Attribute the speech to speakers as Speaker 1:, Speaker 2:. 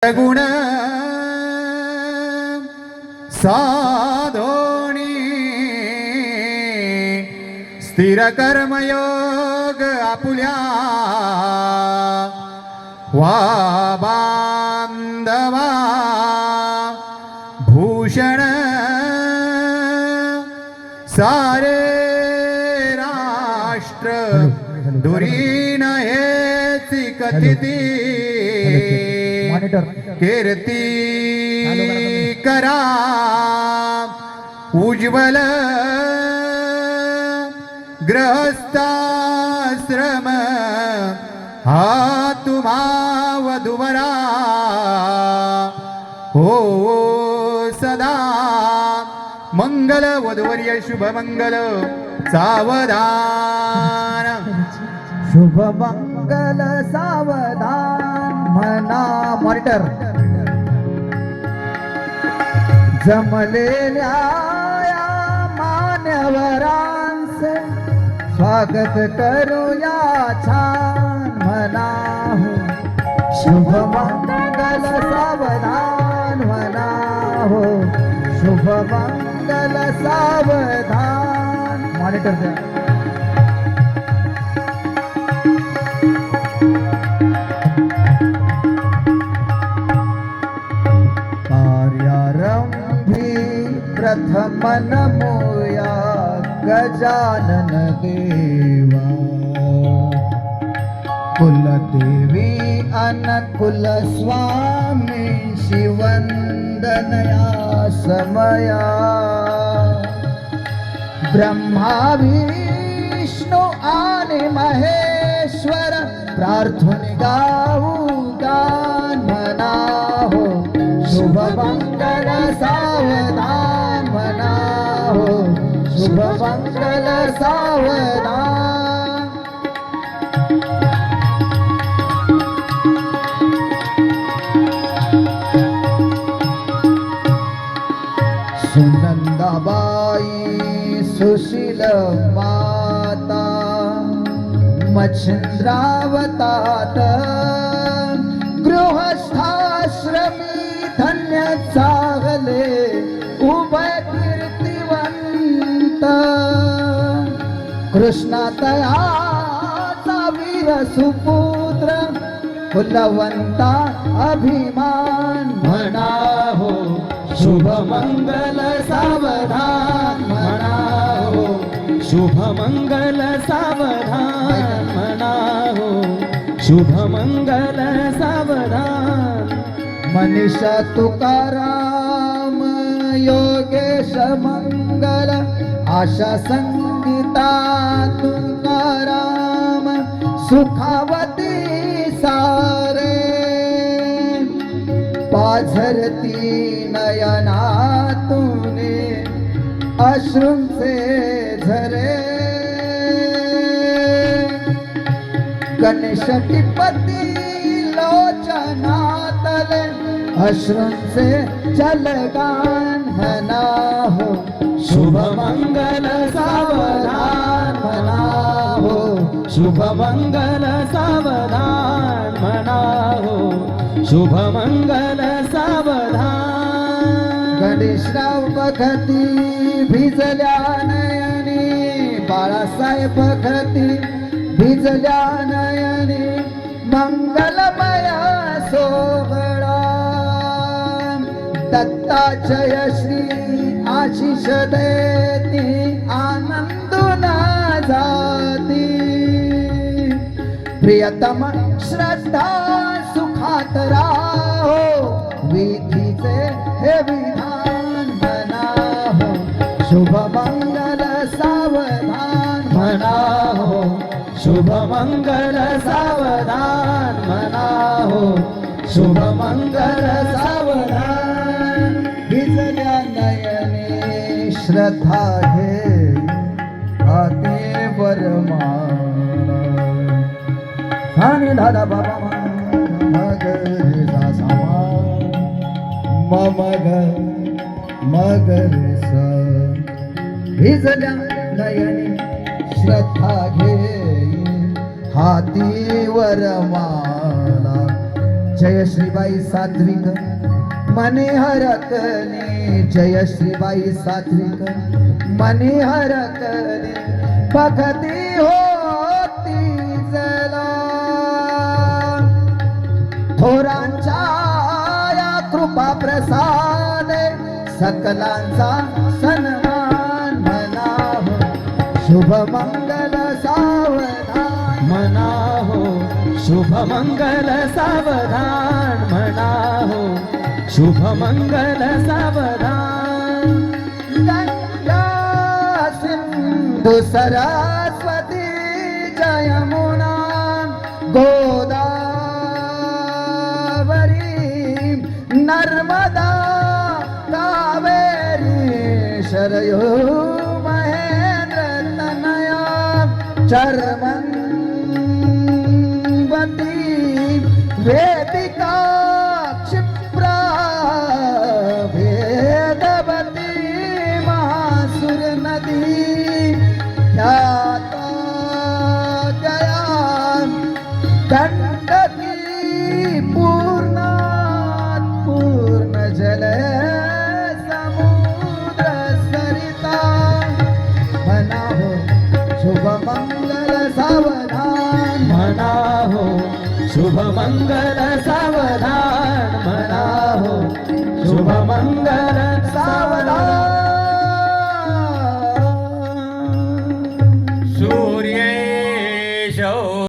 Speaker 1: गुण साधोणी स्थिर कर्मयोग आपुल्या वा बांधवा भूषण सारे राष्ट्र दुरीन हेची कथिती कीर्ती करा उज्ज्वल गृहस्थाश्रम हा तुम्हा वधूवरा हो सदा मंगल वधूवर्य शुभ मंगल सावधान
Speaker 2: शुभ मंगल सावधान म्हणा मॉनिटर जमलेल्या या मान्यवरांचे स्वागत करूया छान म्हणा हो शुभ मंगल सावधान म्हणा हो शुभ मंगल सावधान मॉनिटर द्या प्रथम नमोया गजानन देवा कुलदेवी अनुकुल स्वामी शिवंदनया समया ब्रह्मा विष्णु आणि महेश्वर प्रार्थून गाऊ गान म्हणा हो शुभ मंगल सावधान म्हणा हो शुभ मंगल सावधान सुनंदाबाई सुशील माता मच्छिंद्रावतात गृहस्थाश्रमी धन्य चागले उभय कीर्तिवंत कृष्णातयाचा वीर सुपुत्र कुलवंता अभिमान म्हणा हो शुभ मंगल सावधान म्हणा हो शुभ मंगल सावधान म्हणा हो शुभ मंगल सावधान मनीषा तुकाराम योगेश मंगल आशा संगीता तुकाराम सुखावती सारे पाझरती नयनातूने अश्रूंचे झरे गणेश टिपती लोचनातले अश्रूंचे जलगान म्हणा हो शुभ मंगल सावधान म्हणा हो शुभ मंगल सावधान म्हणा हो शुभ मंगल सावधान गणेशराव बघती भिजल्या नयनी बाळासाहेब बघती भिजल्या नयनी मंगलमय सोहळा दत्ताजय श्री आशिष देती आनंदून जाती प्रियतम श्रद्धा सुखात राहो विधीचे हे विधान म्हणा हो शुभ मंगल सावधान म्हणा हो शुभ मंगल सावधान म्हणा हो शुभ मंगल सावधान भिजल्या नयने श्रद्धा घे हाते वरमान आणि दादा बाबा मग मग भिजल्या नयने श्रद्धा घे हातीवर माला जय श्रीबाई सात्विक मने हरकने, जय श्रीबाई सात्विक मने हरकने, भक्ती होती जला थोरांच्या या कृपा प्रसादे सकलांचा सन्मान म्हणावं, शुभ मंगल सावधान
Speaker 3: म्हणाहो शुभ मंगल सावधान, म्हणाहो शुभ मंगल सावधान.
Speaker 2: गंगा सिंधु सरस्वती जयमुना गोदावरी नर्मदा कावेरी शरयो महेंद्र तनया चर्मन्वती वेदिका क्षिप्रा वेदवती महासुर नदी ख्याता गया गंडकी पूर्ण जल समुद्र सरिता म्हणाहो शुभ मंगल सावधान
Speaker 3: म्हणाहो शुभ मंगल